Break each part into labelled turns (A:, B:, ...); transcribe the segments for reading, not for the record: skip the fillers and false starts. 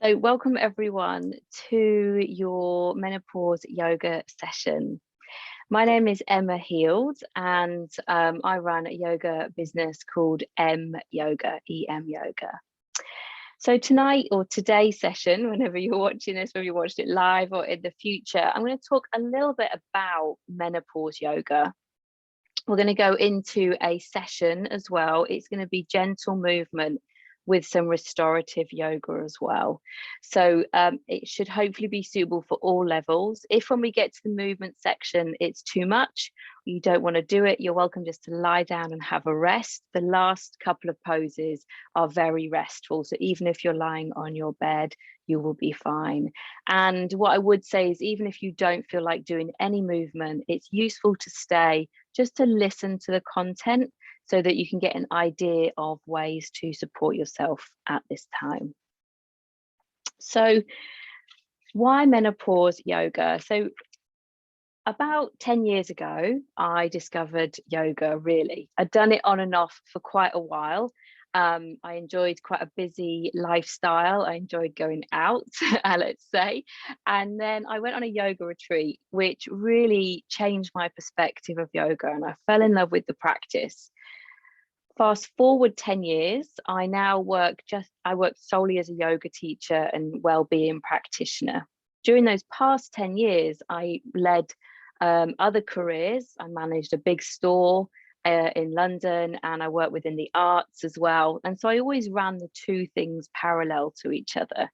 A: So welcome everyone to your menopause yoga session. My name is Emma Heald and I run a yoga business called EM Yoga. So tonight or today's session, whenever you're watching this, whether you watched it live or in the future, I'm going to talk a little bit about menopause yoga. We're going to go into a session as well. It's going to be gentle movement with some restorative yoga as well. So it should hopefully be suitable for all levels. If when we get to the movement section, it's too much, you don't want to do it, you're welcome just to lie down and have a rest. The last couple of poses are very restful. So even if you're lying on your bed, you will be fine. And what I would say is even if you don't feel like doing any movement, it's useful to stay just to listen to the content so that you can get an idea of ways to support yourself at this time. So why menopause yoga? So about 10 years ago, I discovered yoga, really. I'd done it on and off for quite a while. I enjoyed quite a busy lifestyle. I enjoyed going out, let's say. And then I went on a yoga retreat, which really changed my perspective of yoga. And I fell in love with the practice. Fast forward 10 years, I now work solely as a yoga teacher and well-being practitioner. During those past 10 years, I led other careers. I managed a big store in London and I worked within the arts as well. And so I always ran the two things parallel to each other.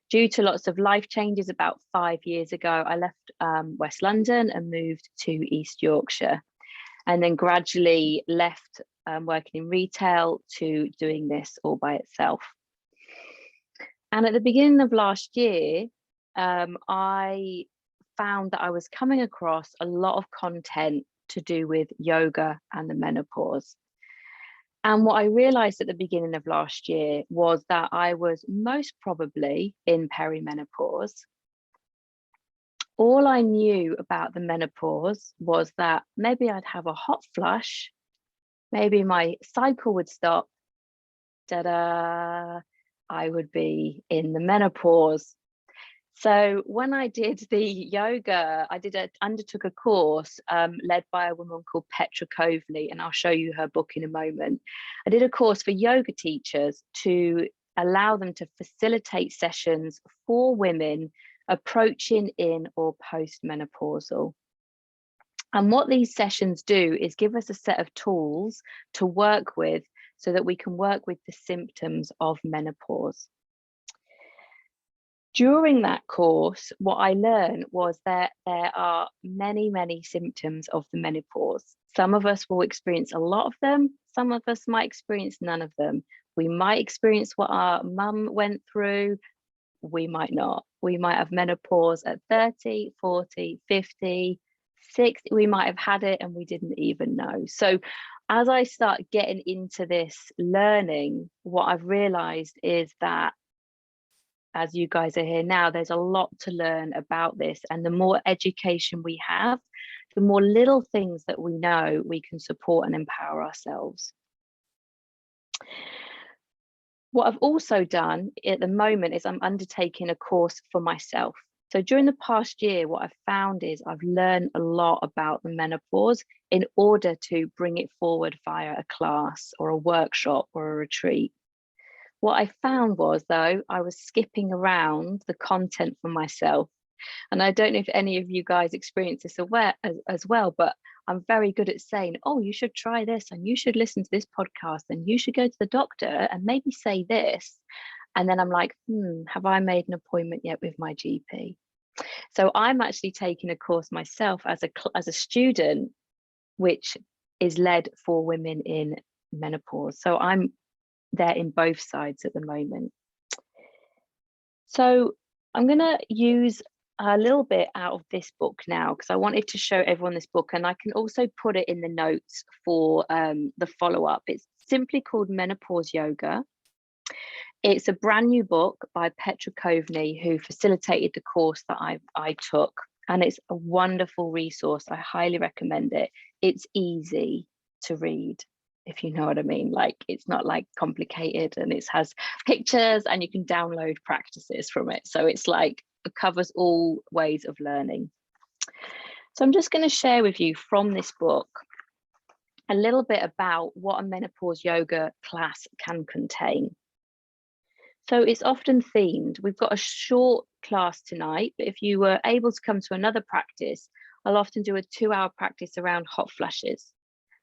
A: Due to lots of life changes about 5 years ago, I left West London and moved to East Yorkshire, and then gradually left working in retail to doing this all by itself. And at the beginning of last year, I found that I was coming across a lot of content to do with yoga and the menopause. And what I realized at the beginning of last year was that I was most probably in perimenopause. All I knew about the menopause was that maybe I'd have a hot flush, maybe my cycle would stop, I would be in the menopause. So when I did the yoga, undertook a course led by a woman called Petra Coveley, and I'll show you her book in a moment. I did a course for yoga teachers to allow them to facilitate sessions for women approaching in or post-menopausal. And what these sessions do is give us a set of tools to work with so that we can work with the symptoms of menopause. During that course, what I learned was that there are many, many symptoms of the menopause. Some of us will experience a lot of them. Some of us might experience none of them. We might experience what our mum went through. We might not. We might have menopause at 30, 40, 50, 60. We might have had it and we didn't even know. So as I start getting into this learning, what I've realized is that as you guys are here now, there's a lot to learn about this. And the more education we have, the more little things that we know, we can support and empower ourselves. What I've also done at the moment is I'm undertaking a course for myself. So during the past year, what I've found is I've learned a lot about the menopause in order to bring it forward via a class or a workshop or a retreat. What I found was, though, I was skipping around the content for myself. And I don't know if any of you guys experience this as well, but I'm very good at saying, oh, you should try this and you should listen to this podcast and you should go to the doctor and maybe say this. And then I'm like, have I made an appointment yet with my GP? So I'm actually taking a course myself as a student, which is led for women in menopause. So I'm there in both sides at the moment. So I'm going to use a little bit out of this book now because I wanted to show everyone this book, and I can also put it in the notes for the follow-up. It's simply called Menopause Yoga. It's a brand new book by Petra Coveley, who facilitated the course that I took, and it's a wonderful resource. I highly recommend it. It's easy to read. if you know what I mean. Like, it's not like complicated, and it has pictures and you can download practices from it. So it's like, it covers all ways of learning. So I'm just going to share with you from this book a little bit about what a menopause yoga class can contain. So it's often themed. We've got a short class tonight, but if you were able to come to another practice, I'll often do a 2-hour practice around hot flushes,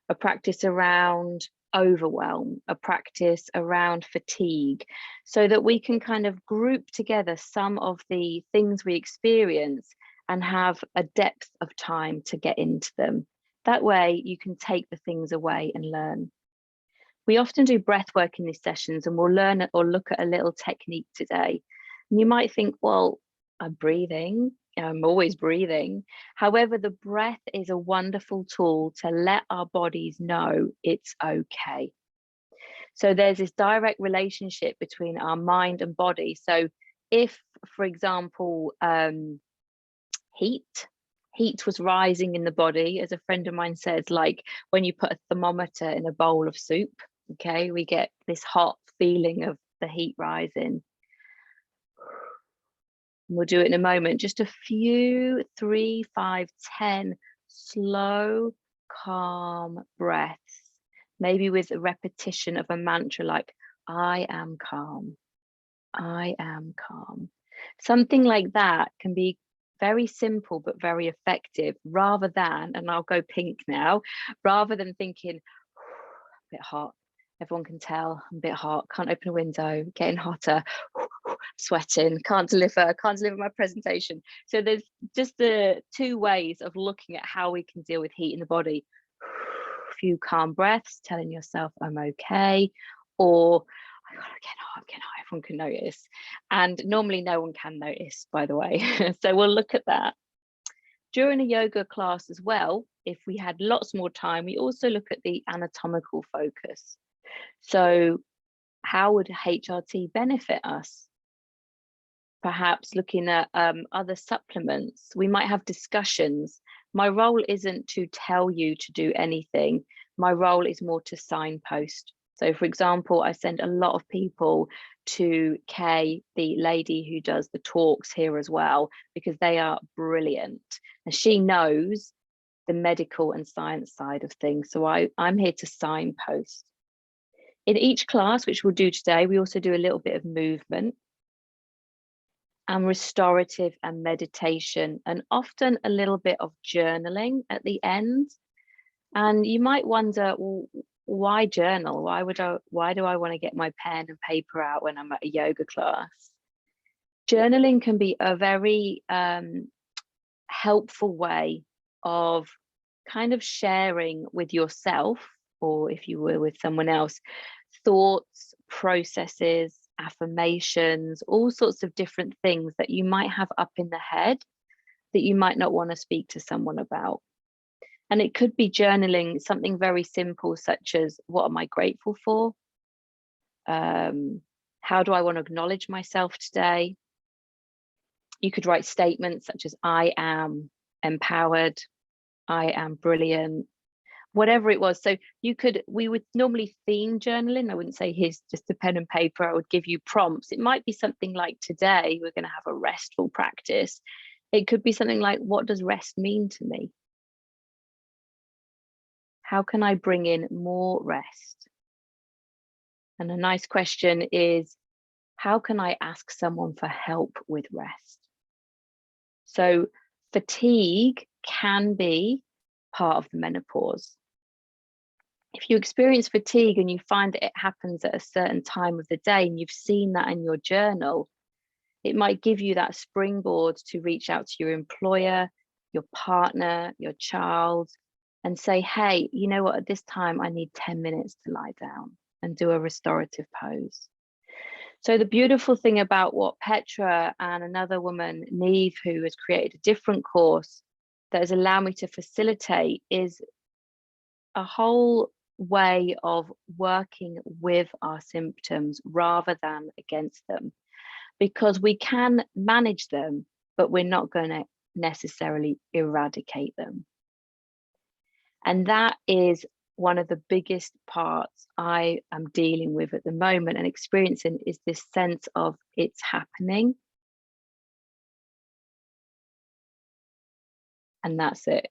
A: a practice around overwhelm, a practice around fatigue, so that we can kind of group together some of the things we experience and have a depth of time to get into them. That way you can take the things away and learn. We often do breath work in these sessions, and we'll learn or look at a little technique today. And you might think, well, I'm breathing. I'm always breathing. However, the breath is a wonderful tool to let our bodies know it's okay. So there's this direct relationship between our mind and body. So if, for example, heat was rising in the body, as a friend of mine says, like when you put a thermometer in a bowl of soup, okay, we get this hot feeling of the heat rising. We'll do it in a moment. Just a few, 3, 5, 10 slow, calm breaths, maybe with a repetition of a mantra like, I am calm, I am calm. Something like that can be very simple but very effective, rather than, and I'll go pink now, rather than thinking, a bit hot, everyone can tell I'm a bit hot, can't open a window, getting hotter, sweating, can't deliver my presentation. So there's just the 2 ways of looking at how we can deal with heat in the body. A few calm breaths, telling yourself I'm okay, or I gotta get hot, everyone can notice. And normally no one can notice, by the way. So we'll look at that. During a yoga class as well, if we had lots more time, we also look at the anatomical focus. So how would HRT benefit us? Perhaps looking at other supplements. We might have discussions. My role isn't to tell you to do anything. My role is more to signpost. So for example, I send a lot of people to Kay, the lady who does the talks here as well, because they are brilliant. And she knows the medical and science side of things. So I'm here to signpost. In each class, which we'll do today, we also do a little bit of movement and restorative and meditation, and often a little bit of journaling at the end. And you might wonder, well, why journal? Why do I want to get my pen and paper out when I'm at a yoga class? Journaling can be a very helpful way of kind of sharing with yourself, or if you were with someone else, thoughts, processes, affirmations, all sorts of different things that you might have up in the head that you might not want to speak to someone about. And it could be journaling something very simple, such as, what am I grateful for? How do I want to acknowledge myself today? You could write statements such as, I am empowered, I am brilliant, whatever it was. So we would normally theme journaling. I wouldn't say here's just a pen and paper. I would give you prompts. It might be something like, today we're going to have a restful practice. It could be something like, what does rest mean to me? How can I bring in more rest? And a nice question is, how can I ask someone for help with rest? So fatigue can be part of the menopause. If you experience fatigue and you find that it happens at a certain time of the day, and you've seen that in your journal, it might give you that springboard to reach out to your employer, your partner, your child, and say, hey, you know what, at this time I need 10 minutes to lie down and do a restorative pose. So the beautiful thing about what Petra and another woman, Neve, who has created a different course that has allowed me to facilitate, is a whole way of working with our symptoms rather than against them, because we can manage them, but we're not going to necessarily eradicate them. And that is one of the biggest parts I am dealing with at the moment and experiencing is this sense of it's happening. And that's it.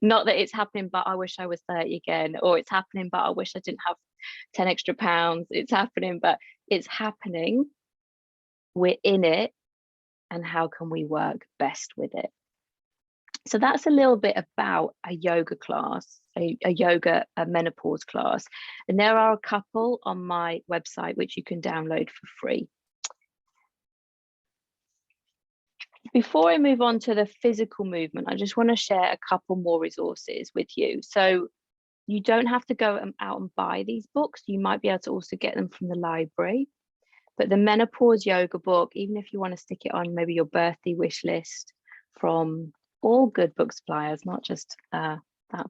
A: Not that it's happening, but I wish I was 30 again, or it's happening, but I wish I didn't have 10 extra pounds. It's happening, but it's happening. We're in it. And how can we work best with it? So that's a little bit about a yoga class, a menopause class. And there are a couple on my website which you can download for free. Before I move on to the physical movement, I just want to share a couple more resources with you. So you don't have to go out and buy these books. You might be able to also get them from the library. But the Menopause Yoga book, even if you want to stick it on maybe your birthday wish list from all good book suppliers, not just that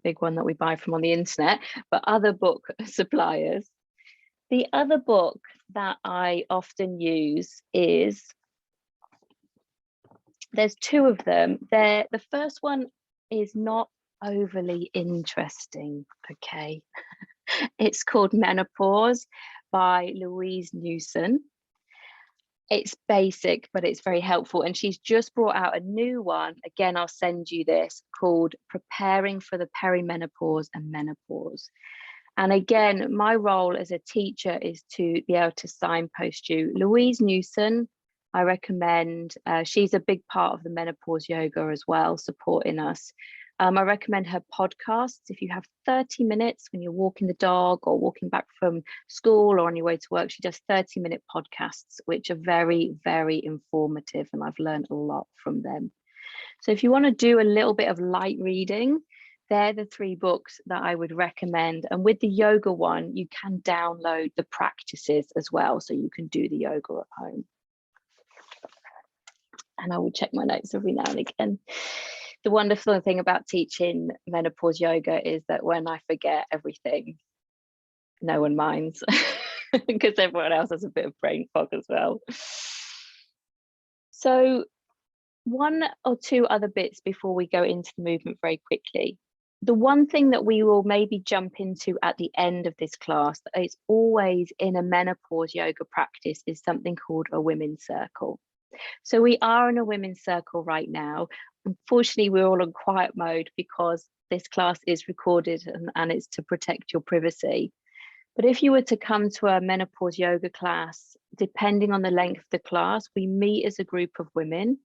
A: big one that we buy from on the internet, but other book suppliers. The other book that I often use is, there's two of them. The first one is not overly interesting, okay? It's called Menopause by Louise Newson. It's basic, but it's very helpful. And she's just brought out a new one. Again, I'll send you this, called Preparing for the Perimenopause and Menopause. And again, my role as a teacher is to be able to signpost you. Louise Newson, I recommend, she's a big part of the Menopause Yoga as well, supporting us. I recommend her podcasts. If you have 30 minutes when you're walking the dog or walking back from school or on your way to work, she does 30-minute podcasts, which are very, very informative. And I've learned a lot from them. So if you want to do a little bit of light reading, they're the three books that I would recommend. And with the yoga one, you can download the practices as well, so you can do the yoga at home. And I will check my notes every now and again. The wonderful thing about teaching menopause yoga is that when I forget everything, no one minds because everyone else has a bit of brain fog as well. So one or two other bits before we go into the movement very quickly. The one thing that we will maybe jump into at the end of this class that is always in a menopause yoga practice is something called a women's circle. So we are in a women's circle right now. Unfortunately, we're all on quiet mode because this class is recorded and it's to protect your privacy. But if you were to come to a menopause yoga class, depending on the length of the class, we meet as a group of women.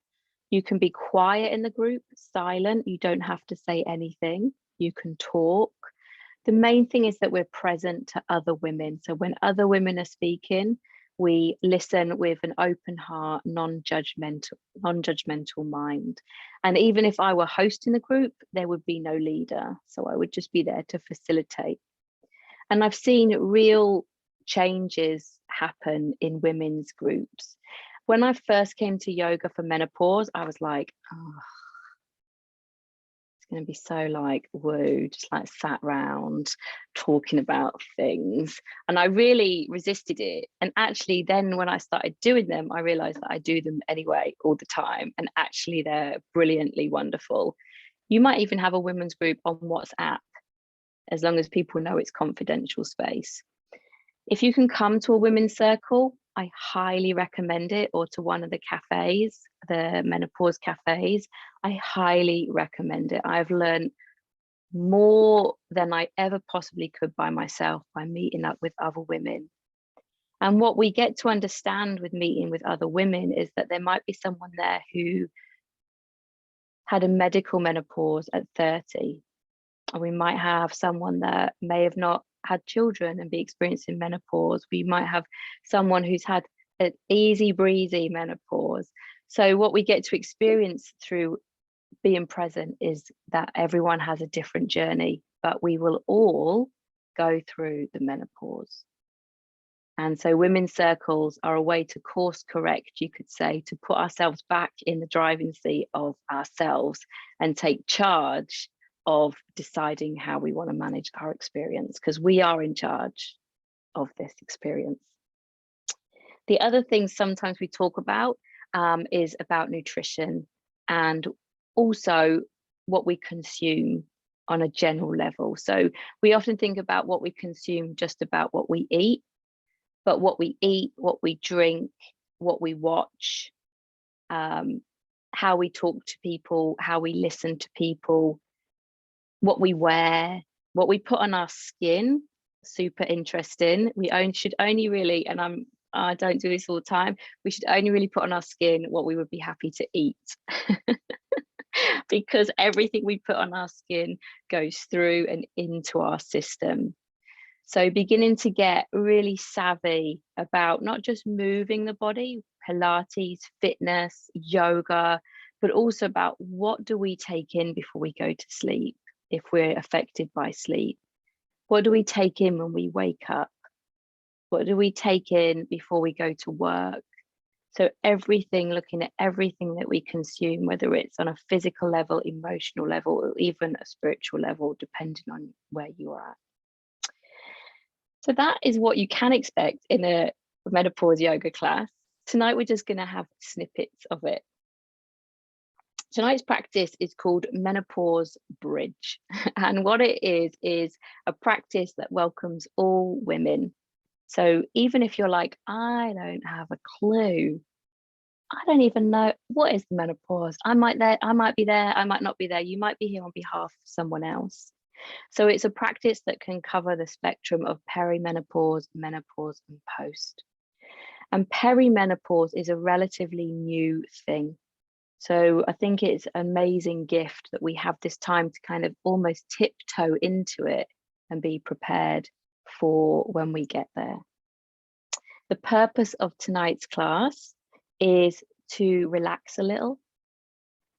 A: You can be quiet in the group, silent. You don't have to say anything. You can talk. The main thing is that we're present to other women. So when other women are speaking, we listen with an open heart, non-judgmental mind. And even if I were hosting the group, there would be no leader. So I would just be there to facilitate. And I've seen real changes happen in women's groups. When I first came to yoga for menopause, I was like, oh, it's going to be so like woo, just like sat round talking about things. And I really resisted it. And actually then when I started doing them, I realized that I do them anyway all the time. And actually they're brilliantly wonderful. You might even have a women's group on WhatsApp, as long as people know it's confidential space. If you can come to a women's circle, I highly recommend it, or to one of the cafes, the menopause cafes. I highly recommend it. I've learned more than I ever possibly could by myself by meeting up with other women. And what we get to understand with meeting with other women is that there might be someone there who had a medical menopause at 30. And we might have someone that may have not had children and be experiencing menopause. We might have someone who's had an easy breezy menopause. So what we get to experience through being present is that everyone has a different journey, but we will all go through the menopause. And so women's circles are a way to course correct, you could say, to put ourselves back in the driving seat of ourselves and take charge of deciding how we want to manage our experience, because we are in charge of this experience. The other thing sometimes we talk about is about nutrition and also what we consume. on a general level. So we often think about what we consume just about what we eat, but what we eat, what we drink, what we watch, how we talk to people, how we listen to people, what we wear, what we put on our skin, super interesting. We should only really, and I don't do this all the time, we should only really put on our skin what we would be happy to eat. Because everything we put on our skin goes through and into our system. So beginning to get really savvy about not just moving the body, Pilates, fitness, yoga, but also about what do we take in before we go to sleep if we're affected by sleep? What do we take in when we wake up? What do we take in before we go to work? So everything, looking at everything that we consume, whether it's on a physical level, emotional level, or even a spiritual level, depending on where you are at. So that is what you can expect in a menopause yoga class. Tonight, we're just going to have snippets of it. Tonight's practice is called Menopause Bridge. And what it is a practice that welcomes all women. So even if you're like, I don't have a clue, I don't even know what is the menopause. I might be there, I might not be there. You might be here on behalf of someone else. So it's a practice that can cover the spectrum of perimenopause, menopause, and post. And perimenopause is a relatively new thing. So I think it's an amazing gift that we have this time to kind of almost tiptoe into it and be prepared for when we get there. The purpose of tonight's class is to relax a little,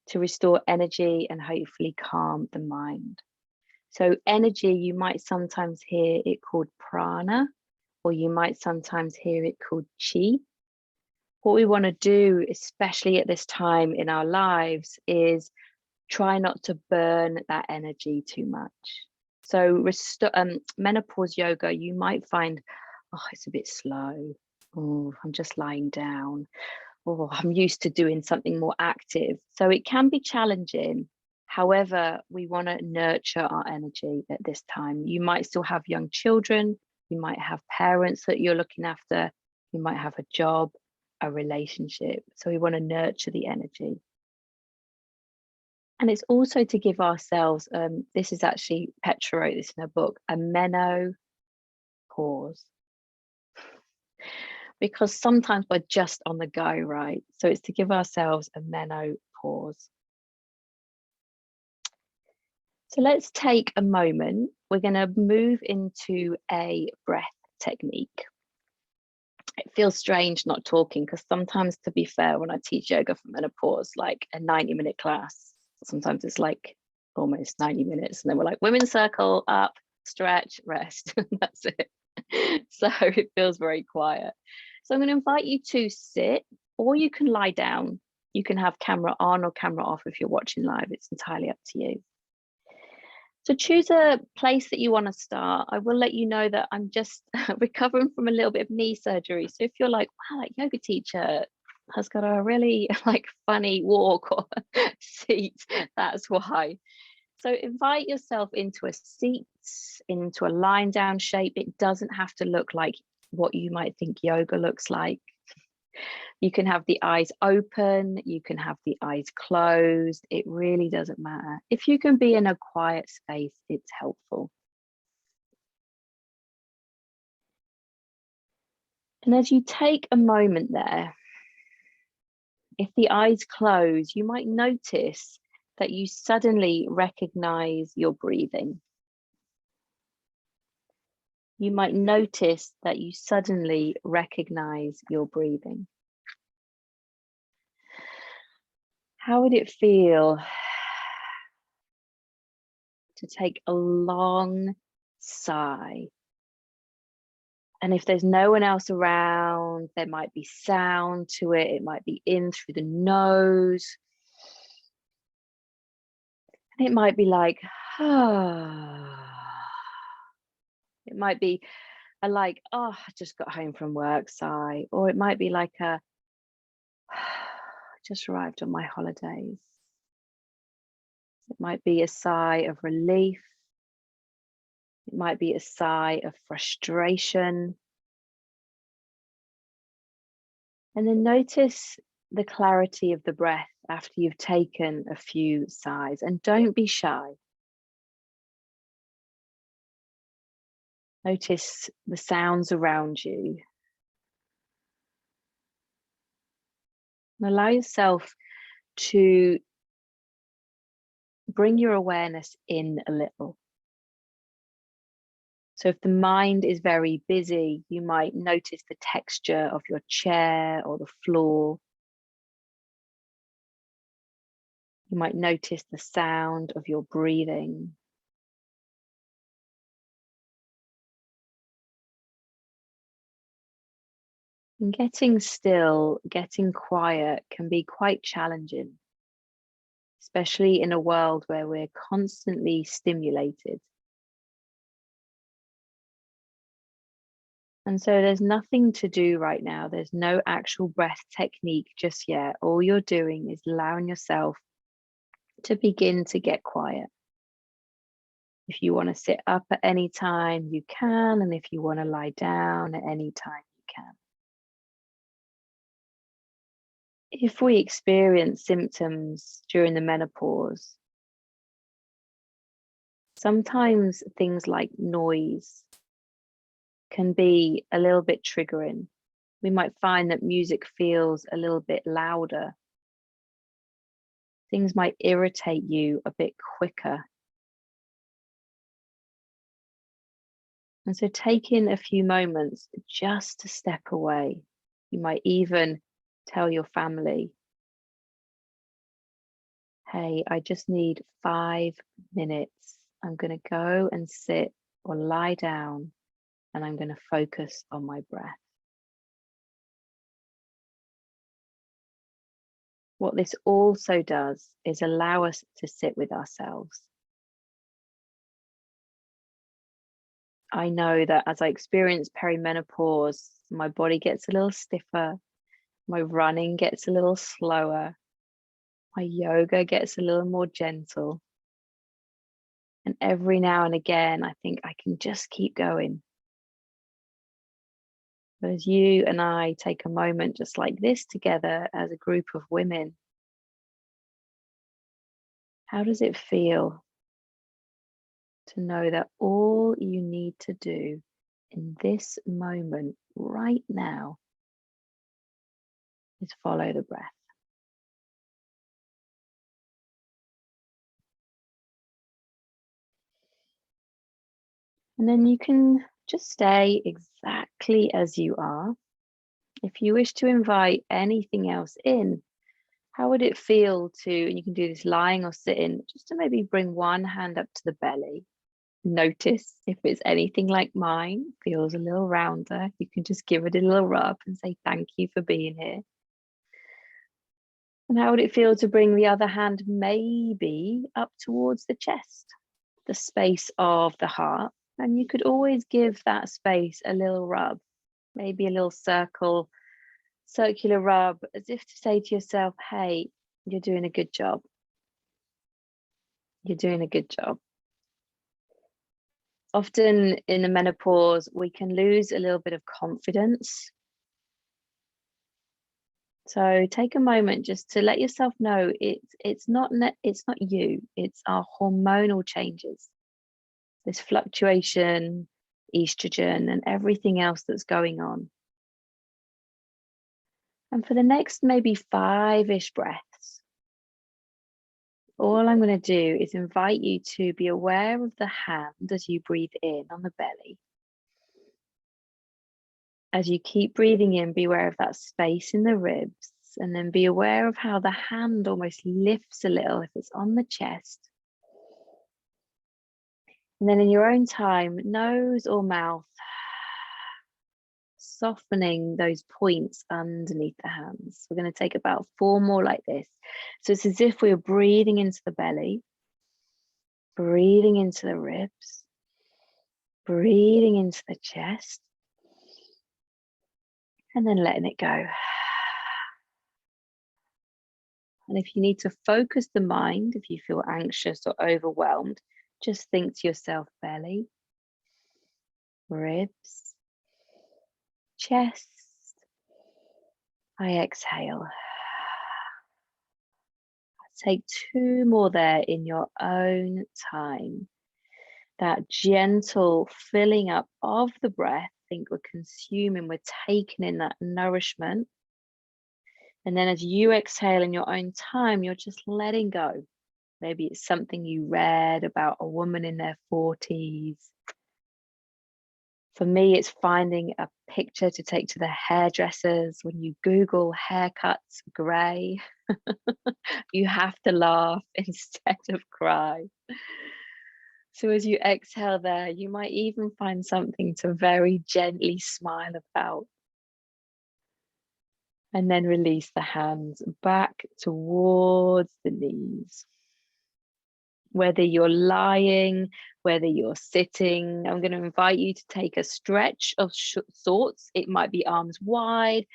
A: to restore energy and hopefully calm the mind. So energy, you might sometimes hear it called prana, or you might sometimes hear it called chi. What we want to do, especially at this time in our lives, is try not to burn that energy too much. So menopause yoga, you might find, oh, it's a bit slow. Oh, I'm just lying down. Oh, I'm used to doing something more active. So it can be challenging. However, we want to nurture our energy at this time. You might still have young children. You might have parents that you're looking after. You might have a job, a relationship. So we want to nurture the energy. And it's also to give ourselves, this is actually, Petra wrote this in her book, a menopause. Because sometimes we're just on the go, right? So it's to give ourselves a menopause. So let's take a moment. We're going to move into a breath technique. It feels strange not talking because sometimes, to be fair, when I teach yoga for menopause, like a 90-minute class, sometimes it's like almost 90 minutes. And then we're like, women's circle, up, stretch, rest. That's it. So it feels very quiet. So I'm going to invite you to sit, or you can lie down. You can have camera on or camera off if you're watching live. It's entirely up to you. So choose a place that you want to start. I will let you know that I'm just recovering from a little bit of knee surgery. So if you're like, wow, that yoga teacher has got a really like funny walk or seat, that's why. So invite yourself into a seat, into a lying down shape. It doesn't have to look like what you might think yoga looks like. You can have the eyes open, you can have the eyes closed. It really doesn't matter. If you can be in a quiet space, it's helpful. And as you take a moment there, if the eyes close, you might notice that you suddenly recognize your breathing. You might notice that you suddenly recognize your breathing. How would it feel to take a long sigh? And if there's no one else around, there might be sound to it. It might be in through the nose. And it might be like, it might be a like, oh, I just got home from work sigh. Or it might be like a, just arrived on my holidays. It might be a sigh of relief. It might be a sigh of frustration. And then notice the clarity of the breath after you've taken a few sighs, and don't be shy. Notice the sounds around you. And allow yourself to bring your awareness in a little. So if the mind is very busy, you might notice the texture of your chair or the floor. You might notice the sound of your breathing. And getting still, getting quiet can be quite challenging, especially in a world where we're constantly stimulated. And so there's nothing to do right now. There's no actual breath technique just yet. All you're doing is allowing yourself to begin to get quiet. If you want to sit up at any time, you can. And if you want to lie down at any time, you can. If we experience symptoms during the menopause, sometimes things like noise can be a little bit triggering. We might find that music feels a little bit louder. Things might irritate you a bit quicker. And so taking a few moments just to step away. You might even tell your family, hey, I just need 5 minutes. I'm going to go and sit or lie down, and I'm going to focus on my breath. What this also does is allow us to sit with ourselves. I know that as I experience perimenopause, my body gets a little stiffer, my running gets a little slower, my yoga gets a little more gentle. And every now and again, I think I can just keep going. But as you and I take a moment just like this together as a group of women, how does it feel to know that all you need to do in this moment right now is follow the breath? And then you can just stay exactly as you are. If you wish to invite anything else in, how would it feel to, and you can do this lying or sitting, just to maybe bring one hand up to the belly. Notice if it's anything like mine, feels a little rounder. You can just give it a little rub and say, thank you for being here. And how would it feel to bring the other hand maybe up towards the chest, the space of the heart? And you could always give that space a little rub, maybe a little circular rub, as if to say to yourself, hey, you're doing a good job. You're doing a good job. Often in the menopause, we can lose a little bit of confidence. So take a moment just to let yourself know it's not you, it's our hormonal changes, this fluctuation, estrogen, and everything else that's going on. And for the next maybe 5-ish breaths, all I'm going to do is invite you to be aware of the hand as you breathe in on the belly. As you keep breathing in, be aware of that space in the ribs, and then be aware of how the hand almost lifts a little if it's on the chest. And then in your own time, nose or mouth, softening those points underneath the hands. We're going to take about 4 more like this. So it's as if we're breathing into the belly, breathing into the ribs, breathing into the chest, and then letting it go. And if you need to focus the mind, if you feel anxious or overwhelmed, just think to yourself, belly, ribs, chest. I exhale. Take 2 more there in your own time. That gentle filling up of the breath. Think we're consuming, we're taking in that nourishment. And then as you exhale in your own time, you're just letting go. Maybe it's something you read about a woman in their 40s. For me, it's finding a picture to take to the hairdressers. When you Google haircuts grey, you have to laugh instead of cry. So as you exhale there, you might even find something to very gently smile about. And then release the hands back towards the knees. Whether you're lying, whether you're sitting, I'm going to invite you to take a stretch of sorts. It might be arms wide,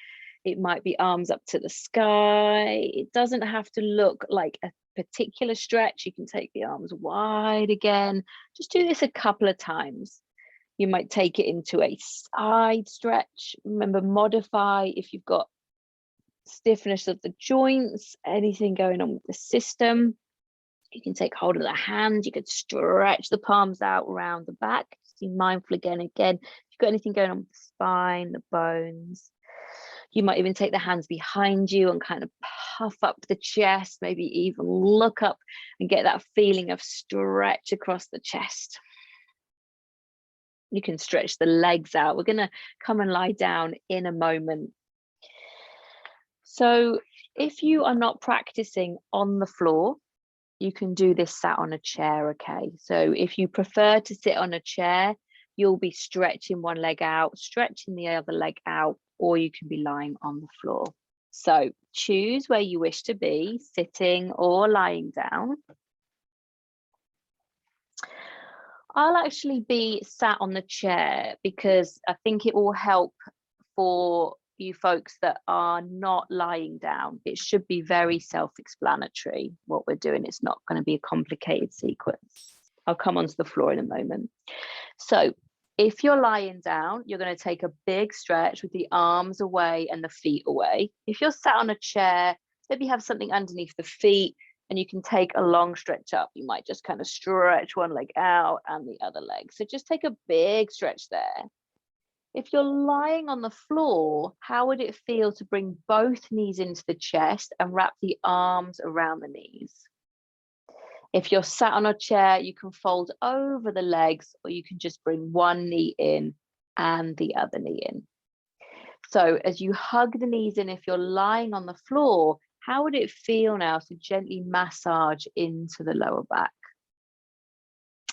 A: it might be arms up to the sky. It doesn't have to look like a particular stretch. You can take the arms wide again. Just do this a couple of times. You might take it into a side stretch. Remember, modify if you've got stiffness of the joints, anything going on with the system. You can take hold of the hands. You could stretch the palms out around the back. Just be mindful again. If you've got anything going on with the spine, the bones, you might even take the hands behind you and kind of puff up the chest, maybe even look up and get that feeling of stretch across the chest. You can stretch the legs out. We're going to come and lie down in a moment. So if you are not practicing on the floor, you can do this sat on a chair, okay? So if you prefer to sit on a chair, you'll be stretching one leg out, stretching the other leg out, or you can be lying on the floor. So choose where you wish to be, sitting or lying down. I'll actually be sat on the chair because I think it will help for you folks that are not lying down. It should be very self-explanatory what we're doing. It's not going to be a complicated sequence. I'll come onto the floor in a moment. So if you're lying down, you're going to take a big stretch with the arms away and the feet away. If you're sat on a chair, maybe you have something underneath the feet and you can take a long stretch up. You might just kind of stretch one leg out and the other leg. So just take a big stretch there. If you're lying on the floor, how would it feel to bring both knees into the chest and wrap the arms around the knees? If you're sat on a chair, you can fold over the legs, or you can just bring one knee in and the other knee in. So as you hug the knees in, if you're lying on the floor, how would it feel now to gently massage into the lower back?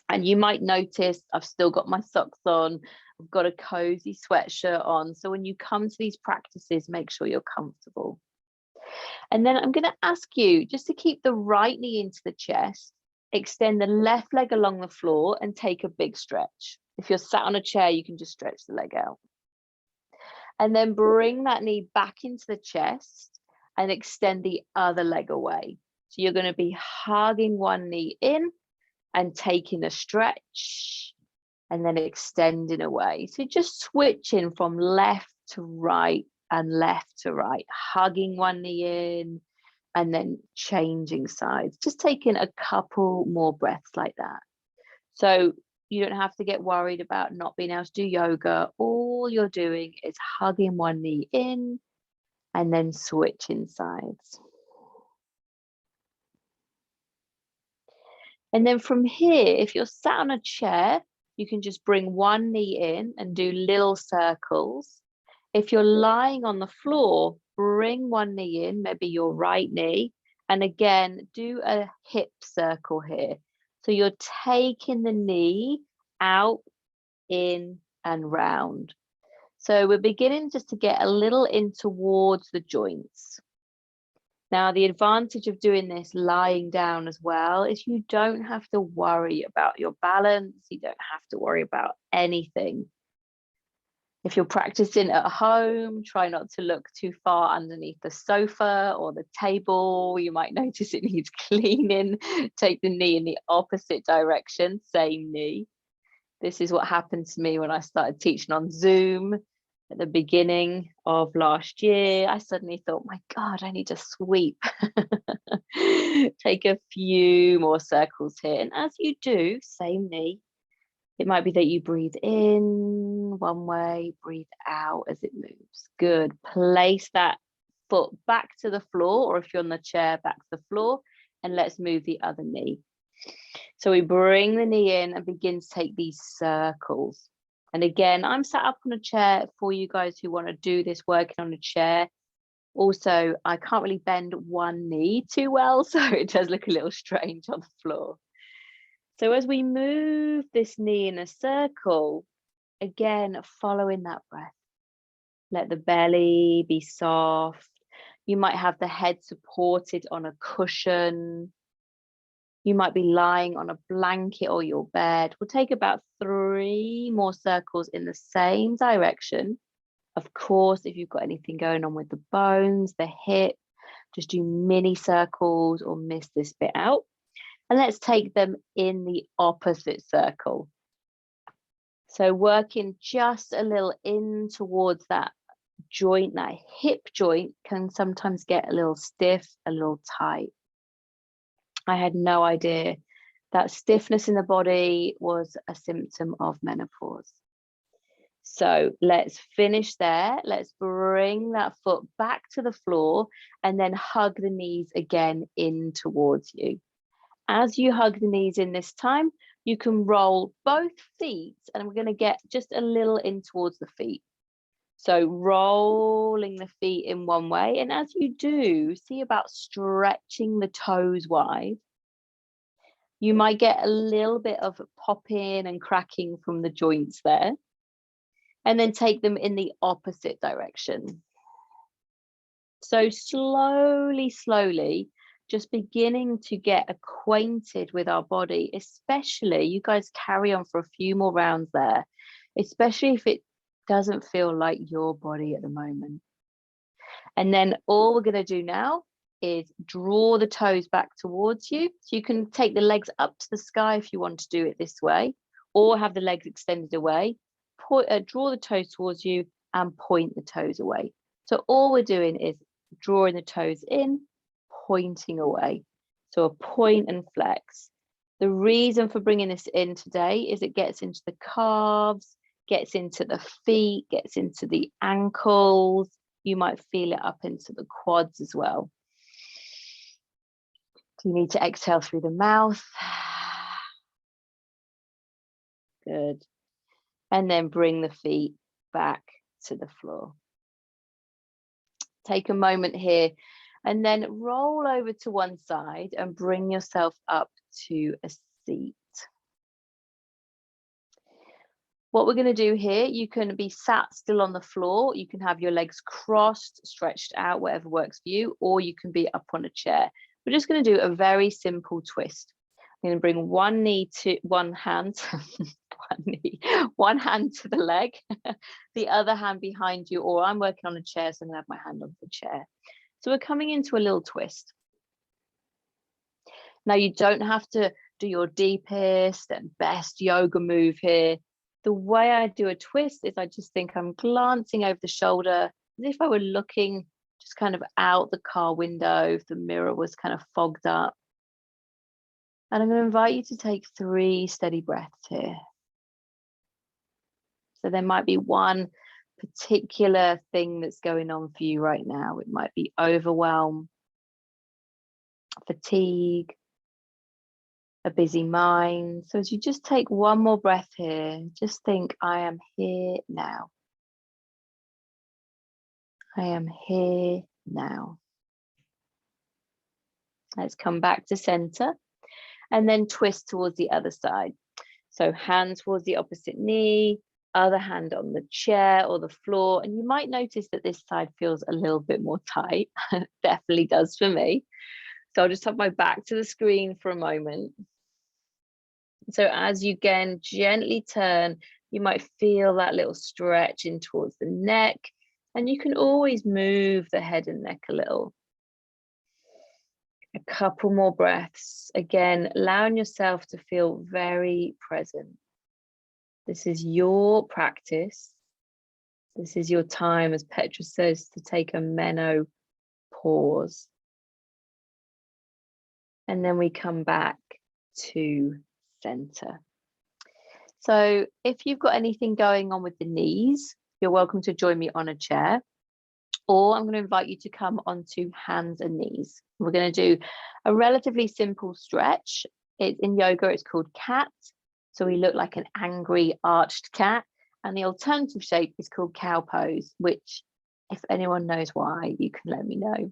A: And you might notice I've still got my socks on. I've got a cozy sweatshirt on. So when you come to these practices, make sure you're comfortable. And then I'm going to ask you just to keep the right knee into the chest, extend the left leg along the floor and take a big stretch. If you're sat on a chair, you can just stretch the leg out. And then bring that knee back into the chest and extend the other leg away. So you're going to be hugging one knee in and taking a stretch and then extending away. So just switching from left to right and left to right, hugging one knee in and then changing sides. Just taking a couple more breaths like that. So you don't have to get worried about not being able to do yoga. All you're doing is hugging one knee in and then switching sides. And then from here, if you're sat on a chair, you can just bring one knee in and do little circles. If you're lying on the floor, bring one knee in, maybe your right knee, and again, do a hip circle here. So you're taking the knee out, in, and round. So we're beginning just to get a little in towards the joints. Now, the advantage of doing this lying down as well is you don't have to worry about your balance. You don't have to worry about anything. If you're practicing at home, try not to look too far underneath the sofa or the table. You might notice it needs cleaning. Take the knee in the opposite direction, same knee. This is what happened to me when I started teaching on Zoom at the beginning of last year. I suddenly thought, my God, I need to sweep. Take a few more circles here. And as you do, same knee. It might be that you breathe in one way, breathe out as it moves. Good. Place that foot back to the floor, or if you're on the chair, back to the floor, and let's move the other knee. So we bring the knee in and begin to take these circles. And again, I'm sat up on a chair for you guys who want to do this working on a chair. Also, I can't really bend one knee too well, so it does look a little strange on the floor. So as we move this knee in a circle, again, following that breath, let the belly be soft. You might have the head supported on a cushion. You might be lying on a blanket or your bed. We'll take about 3 more circles in the same direction. Of course, if you've got anything going on with the bones, the hip, just do mini circles or miss this bit out. And let's take them in the opposite circle. So working just a little in towards that joint, that hip joint can sometimes get a little stiff, a little tight. I had no idea that stiffness in the body was a symptom of menopause. So let's finish there. Let's bring that foot back to the floor and then hug the knees again in towards you. As you hug the knees in this time, you can roll both feet, and we're going to get just a little in towards the feet. So rolling the feet in one way, and as you do, see about stretching the toes wide. You might get a little bit of popping and cracking from the joints there, and then take them in the opposite direction. So slowly, just beginning to get acquainted with our body, especially, you guys carry on for a few more rounds there, especially if it doesn't feel like your body at the moment. And then all we're going to do now is draw the toes back towards you. So you can take the legs up to the sky if you want to do it this way, or have the legs extended away. Draw the toes towards you and point the toes away. So all we're doing is drawing the toes in, pointing away. So a point and flex. The reason for bringing this in today is it gets into the calves, gets into the feet, gets into the ankles. You might feel it up into the quads as well. You need to exhale through the mouth. Good. And then bring the feet back to the floor. Take a moment here and then roll over to one side and bring yourself up to a seat. What we're going to do here, you can be sat still on the floor. You can have your legs crossed, stretched out, whatever works for you, or you can be up on a chair. We're just going to do a very simple twist. I'm going to bring one knee to one hand, one hand to the leg, the other hand behind you, or I'm working on a chair, so I'm going to have my hand on the chair. So we're coming into a little twist. Now you don't have to do your deepest and best yoga move here. The way I do a twist is I just think I'm glancing over the shoulder as if I were looking just kind of out the car window, if the mirror was kind of fogged up. And I'm going to invite you to take 3 steady breaths here. So there might be one particular thing that's going on for you right now. It might be overwhelm, fatigue, a busy mind. So as you just take one more breath here, just think, I am here now. I am here now. Let's come back to center and then twist towards the other side. So hand towards the opposite knee, other hand on the chair or the floor. And you might notice that this side feels a little bit more tight. Definitely does for me. So I'll just have my back to the screen for a moment. So as you again gently turn You might feel that little stretch in towards the neck, and you can always move the head and neck a little. A couple more breaths. Again, allowing yourself to feel very present. This is your practice. This is your time, as Petra says, to take a menopause. And then we come back to center. So if you've got anything going on with the knees, you're welcome to join me on a chair, or I'm going to invite you to come onto hands and knees. We're going to do a relatively simple stretch. In yoga, it's called cat. So we look like an angry arched cat. And the alternative shape is called cow pose, which, if anyone knows why, you can let me know.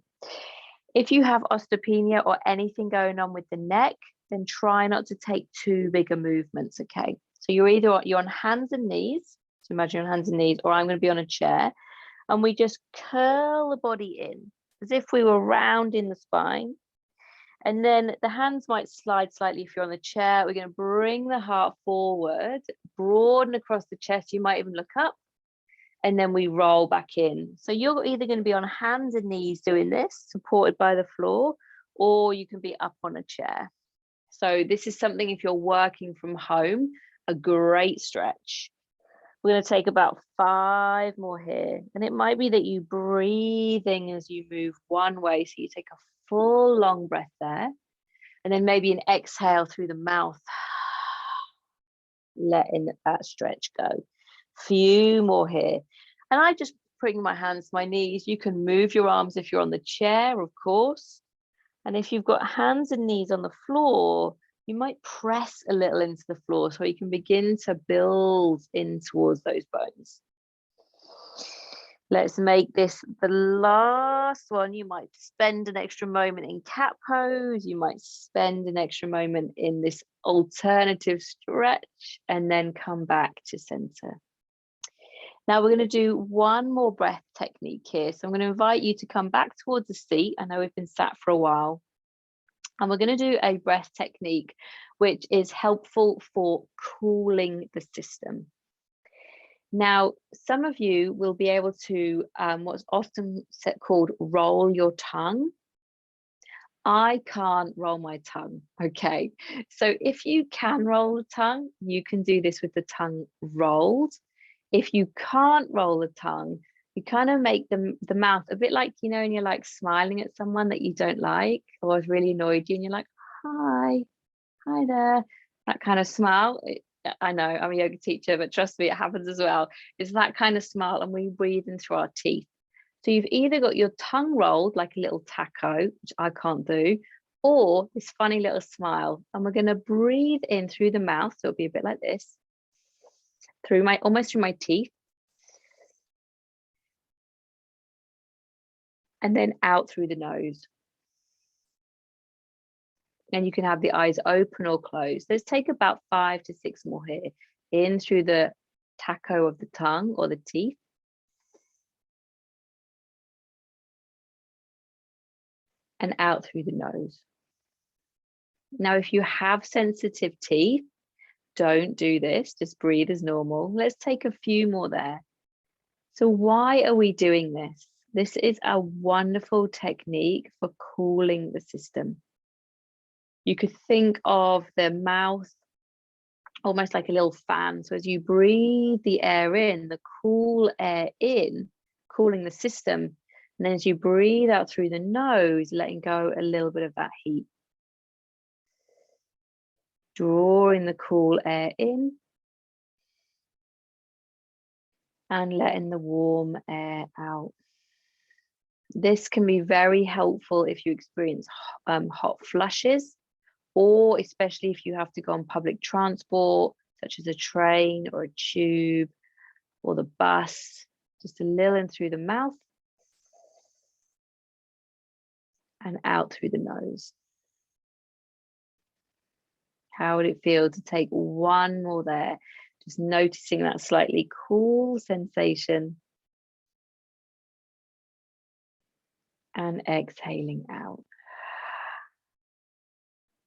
A: If you have osteopenia or anything going on with the neck, then try not to take too big a movements, okay? So you're on hands and knees, so imagine you're on hands and knees, or I'm going to be on a chair, and we just curl the body in as if we were rounding the spine. And then the hands might slide slightly if you're on the chair. We're going to bring the heart forward, broaden across the chest. You might even look up, and then we roll back in. So you're either going to be on hands and knees doing this, supported by the floor, or you can be up on a chair. So this is something, if you're working from home, a great stretch. We're going to take about 5 more here. And it might be that you breathing as you move one way. So you take a full long breath there. And then maybe an exhale through the mouth, letting that stretch go. Few more here. And I just bring my hands to my knees. You can move your arms if you're on the chair, of course. And if you've got hands and knees on the floor, you might press a little into the floor so you can begin to build in towards those bones. Let's make this the last one. You might spend an extra moment in cat pose. You might spend an extra moment in this alternative stretch, and then come back to center. Now we're going to do one more breath technique here. So I'm going to invite you to come back towards the seat. I know we've been sat for a while. And we're going to do a breath technique, which is helpful for cooling the system. Now, some of you will be able to, what's often called roll your tongue. I can't roll my tongue, okay? So if you can roll the tongue, you can do this with the tongue rolled. If you can't roll the tongue, you kind of make the mouth a bit like, you know, and you're like smiling at someone that you don't like or has really annoyed you, and you're like, hi there, that kind of smile. I know I'm a yoga teacher, but trust me, it happens as well. It's that kind of smile, and we breathe in through our teeth. So you've either got your tongue rolled like a little taco, which I can't do, or this funny little smile. And we're going to breathe in through the mouth, so it'll be a bit like this, almost through my teeth, and then out through the nose. And you can have the eyes open or closed. Let's take about 5 to 6 more here. In through the taco of the tongue or the teeth. And out through the nose. Now, if you have sensitive teeth, don't do this. Just breathe as normal. Let's take a few more there. So why are we doing this? This is a wonderful technique for cooling the system. You could think of the mouth almost like a little fan. So as you breathe the air in, the cool air in, cooling the system. And then as you breathe out through the nose, letting go a little bit of that heat. Drawing the cool air in. And letting the warm air out. This can be very helpful if you experience hot flushes, or especially if you have to go on public transport, such as a train or a tube or the bus. Just a little in through the mouth and out through the nose. How would it feel to take one more there? Just noticing that slightly cool sensation. And exhaling out.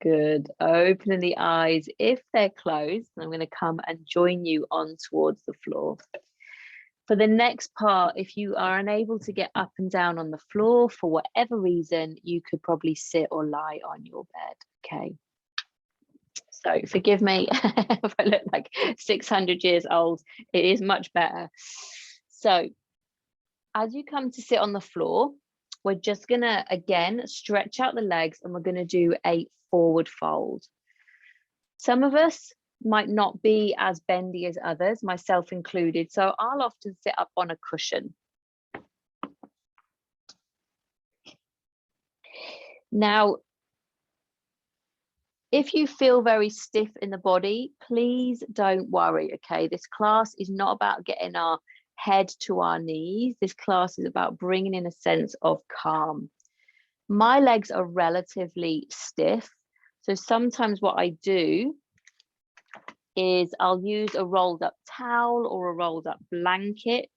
A: Good. Opening the eyes if they're closed. I'm going to come and join you on towards the floor. For the next part, if you are unable to get up and down on the floor for whatever reason, you could probably sit or lie on your bed. Okay. So forgive me if I look like 600 years old. It is much better. So as you come to sit on the floor, we're just going to, again, stretch out the legs and we're going to do a forward fold. Some of us might not be as bendy as others, myself included. So I'll often sit up on a cushion. Now, if you feel very stiff in the body, please don't worry, okay? This class is not about getting our head to our knees. This class is about bringing in a sense of calm. My legs are relatively stiff. So sometimes what I do is I'll use a rolled up towel or a rolled up blanket,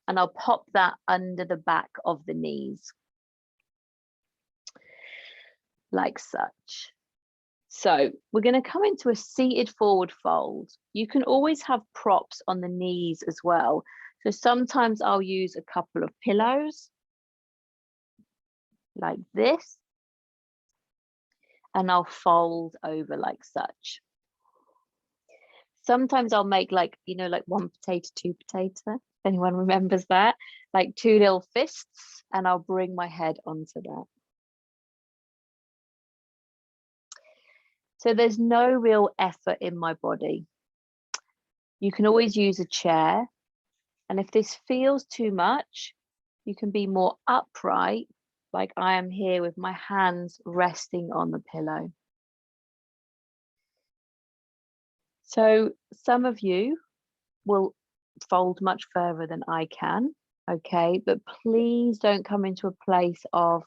A: and I'll pop that under the back of the knees, like such. So we're going to come into a seated forward fold. You can always have props on the knees as well. So sometimes I'll use a couple of pillows like this, and I'll fold over like such. Sometimes I'll make like, you know, like one potato, two potato, if anyone remembers that, like two little fists, and I'll bring my head onto that. So there's no real effort in my body. You can always use a chair. And if this feels too much, you can be more upright, like I am here with my hands resting on the pillow. So some of you will fold much further than I can, okay? But please don't come into a place of,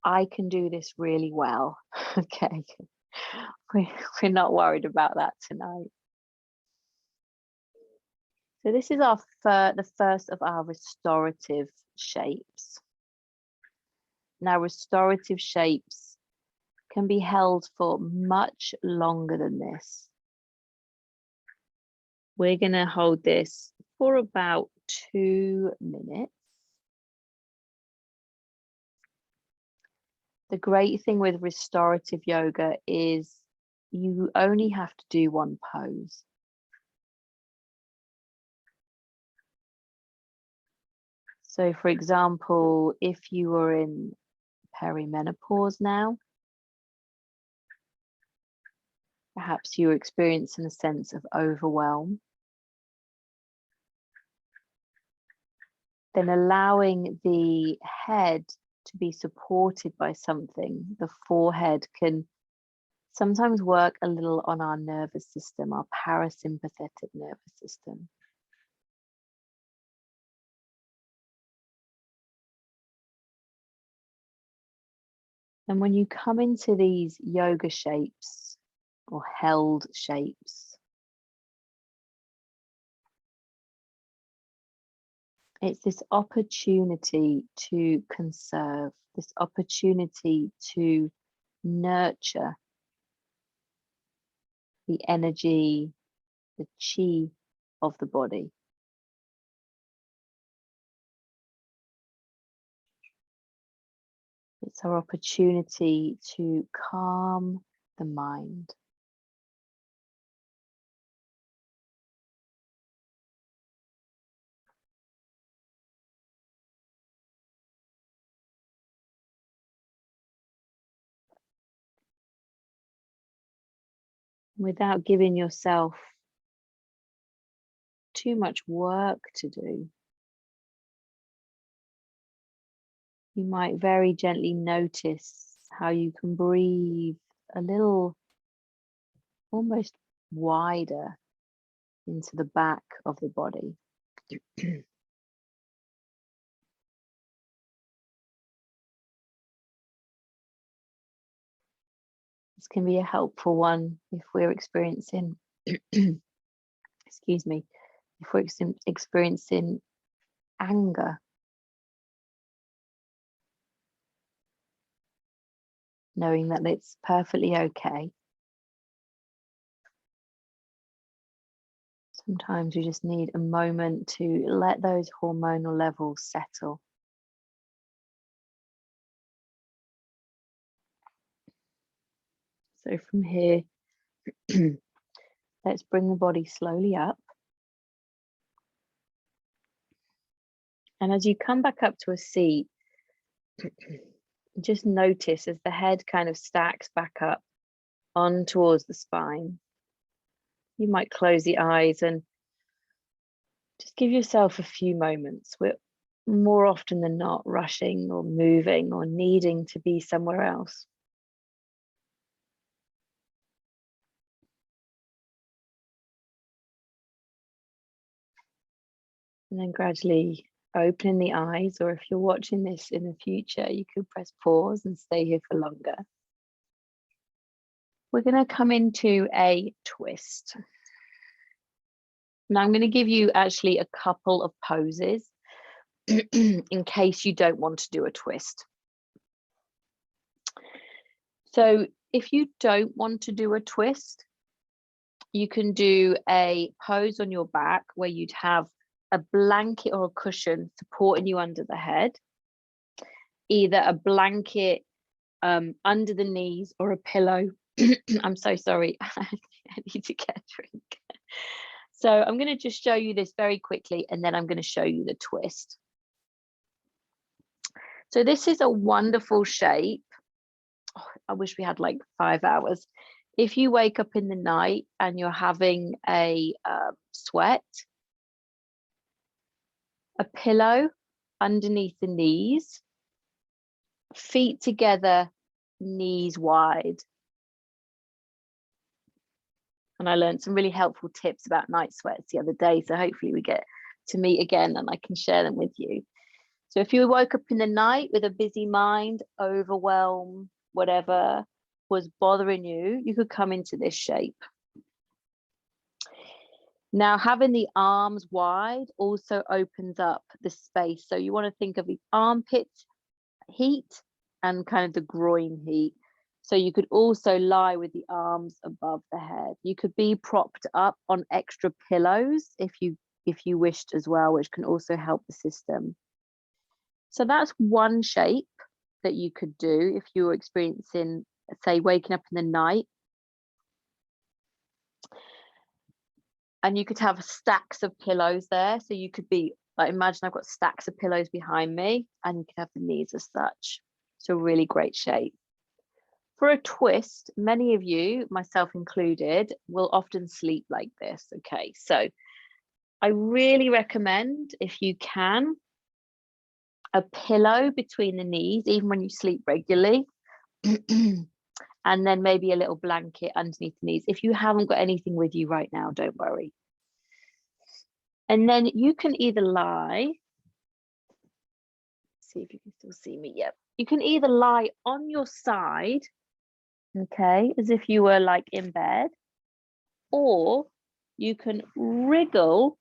A: I can do this really well, okay? We're not worried about that tonight. So this is the first of our restorative shapes. Now, restorative shapes can be held for much longer than this. We're going to hold this for about 2 minutes. The great thing with restorative yoga is you only have to do one pose. So for example, if you were in perimenopause now, perhaps you're experiencing a sense of overwhelm, then allowing the head to be supported by something, the forehead, can sometimes work a little on our nervous system, our parasympathetic nervous system. And when you come into these yoga shapes or held shapes, it's this opportunity to conserve, this opportunity to nurture the energy, the chi of the body. It's our opportunity to calm the mind. Without giving yourself too much work to do. You might very gently notice how you can breathe a little, almost wider into the back of the body. This can be a helpful one if we're experiencing, excuse me, if we're experiencing anger. knowing that it's perfectly okay. Sometimes you just need a moment to let those hormonal levels settle. So from here, let's bring the body slowly up. And as you come back up to a seat, just notice as the head kind of stacks back up on towards the spine. You might close the eyes and just give yourself a few moments. We're more often than not rushing or moving or needing to be somewhere else. And then gradually opening the eyes, or if you're watching this in the future, you could press pause and stay here for longer. We're going to come into a twist. Now I'm going to give you actually a couple of poses in case you don't want to do a twist. So if you don't want to do a twist, you can do a pose on your back where you'd have a blanket or a cushion supporting you under the head, either a blanket under the knees or a pillow. I'm so sorry, I need to get a drink. So I'm going to just show you this very quickly, and then I'm going to show you the twist. So this is a wonderful shape. Oh, I wish we had like 5 hours. If you wake up in the night and you're having a sweat, a pillow underneath the knees, feet together, knees wide. And I learned some really helpful tips about night sweats the other day. So hopefully we get to meet again and I can share them with you. So if you woke up in the night with a busy mind, overwhelm, whatever was bothering you, you could come into this shape. Now, having the arms wide also opens up the space. So you want to think of the armpit heat and kind of the groin heat. So you could also lie with the arms above the head. You could be propped up on extra pillows if you wished as well, which can also help the system. So that's one shape that you could do if you were experiencing, say, waking up in the night. And you could have stacks of pillows there. So you could be like, imagine I've got stacks of pillows behind me, and you can have the knees as such. So really great shape. For a twist, many of you, myself included, will often sleep like this. Okay, so I really recommend, if you can, a pillow between the knees, even when you sleep regularly. And then maybe a little blanket underneath the knees. If you haven't got anything with you right now, don't worry. And then you can either lie, see if you can still see me. Yep. You can either lie on your side, okay, as if you were like in bed, or you can wriggle.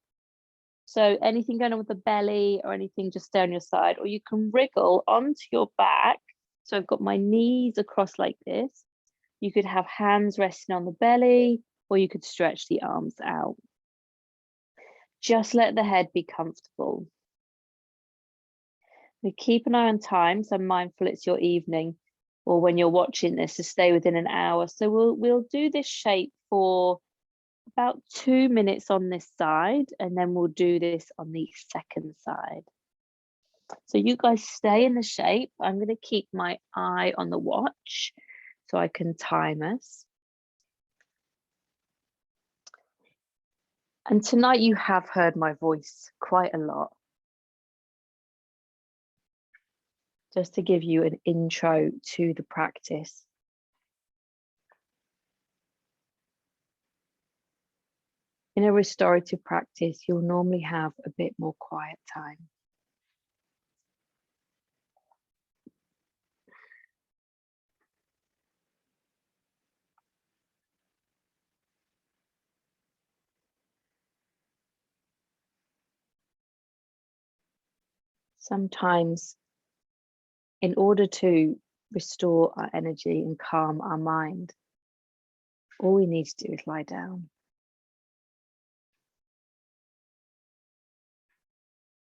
A: So anything going on with the belly or anything, just stay on your side, or you can wriggle onto your back. So I've got my knees across like this. You could have hands resting on the belly, or you could stretch the arms out. Just let the head be comfortable. We keep an eye on time, so I'm mindful it's your evening, or when you're watching this, to stay within an hour. So we'll do this shape for about 2 minutes on this side, and then we'll do this on the second side. So you guys stay in the shape. I'm going to keep my eye on the watch so I can time us. And tonight you have heard my voice quite a lot. Just to give you an intro to the practice. In a restorative practice, you'll normally have a bit more quiet time. Sometimes, in order to restore our energy and calm our mind, all we need to do is lie down.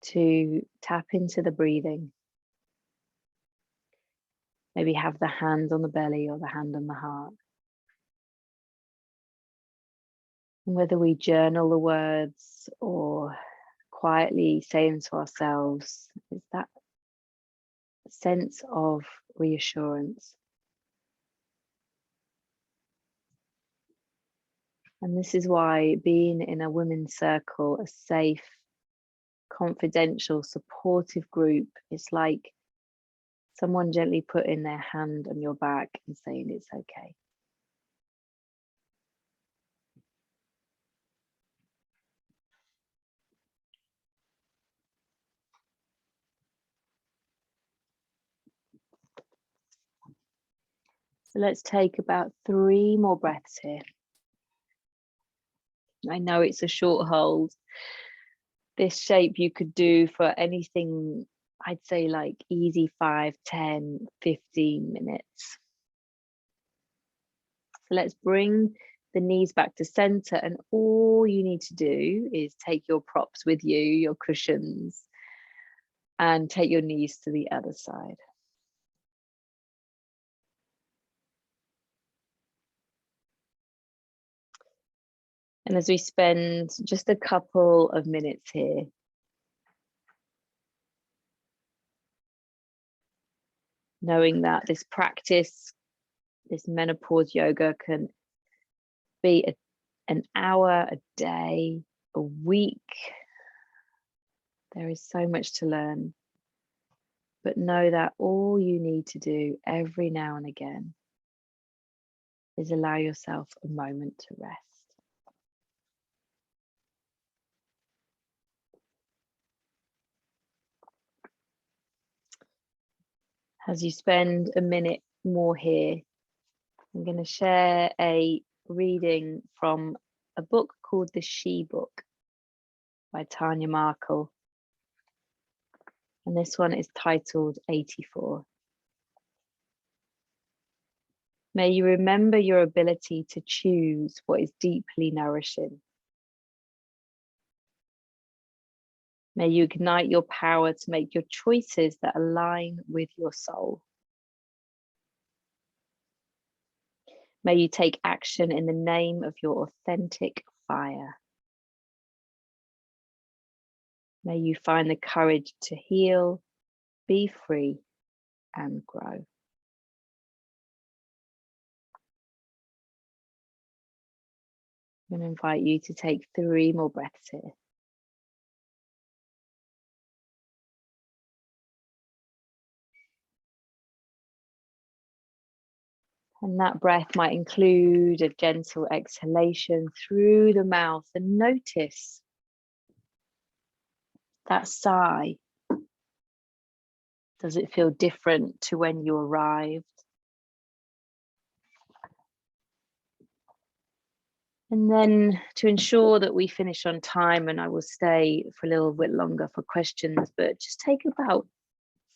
A: To tap into the breathing. Maybe have the hand on the belly or the hand on the heart. And whether we journal the words or quietly say them to ourselves, is that sense of reassurance. And this is why being in a women's circle, a safe, confidential, supportive group, is like someone gently putting their hand on your back and saying it's okay. So let's take about 3 more breaths here. I know it's a short hold. This shape you could do for anything, I'd say like easy 5, 10, 15 minutes. So let's bring the knees back to center, and all you need to do is take your props with you, your cushions, and take your knees to the other side. And as we spend just a couple of minutes here, knowing that this practice, this menopause yoga, can be an hour a day, a week. There is so much to learn. But know that all you need to do every now and again is allow yourself a moment to rest. As you spend a minute more here, I'm going to share a reading from a book called The She Book by Tanya Markle. And this one is titled 84. May you remember your ability to choose what is deeply nourishing. May you ignite your power to make your choices that align with your soul. May you take action in the name of your authentic fire. May you find the courage to heal, be free, and grow. I'm going to invite you to take 3 more breaths here. And that breath might include a gentle exhalation through the mouth, and notice that sigh. Does it feel different to when you arrived? And then to ensure that we finish on time, and I will stay for a little bit longer for questions, but just take about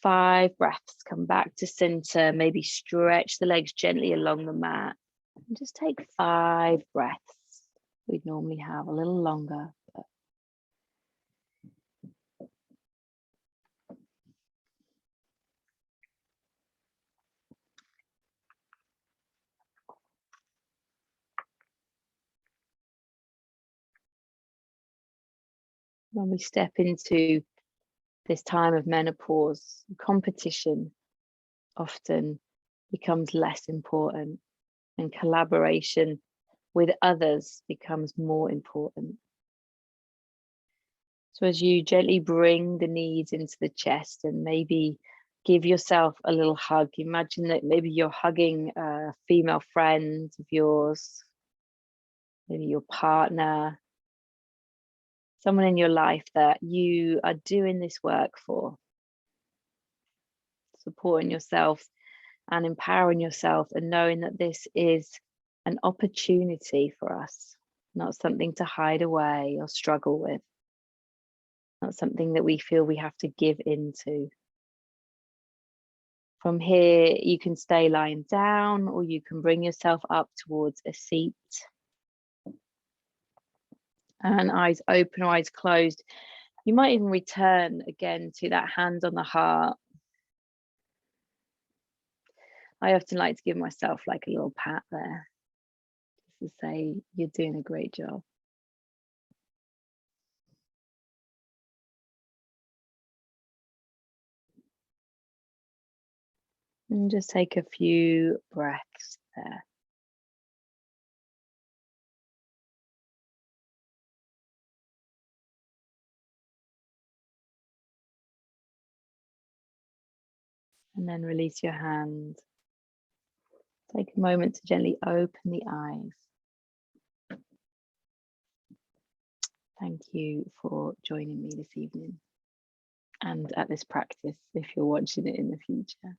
A: 5 breaths, come back to center, maybe stretch the legs gently along the mat, and just take 5 breaths. We'd normally have a little longer. But when we step into this time of menopause, competition often becomes less important, and collaboration with others becomes more important. So as you gently bring the knees into the chest and maybe give yourself a little hug, imagine that maybe you're hugging a female friend of yours, maybe your partner, someone in your life that you are doing this work for, supporting yourself and empowering yourself, and knowing that this is an opportunity for us, not something to hide away or struggle with, not something that we feel we have to give into. From here, you can stay lying down, or you can bring yourself up towards a seat. And eyes open or eyes closed. You might even return again to that hand on the heart. I often like to give myself like a little pat there, just to say you're doing a great job. And just take a few breaths there. And then release your hand. Take a moment to gently open the eyes. Thank you for joining me this evening and at this practice if you're watching it in the future.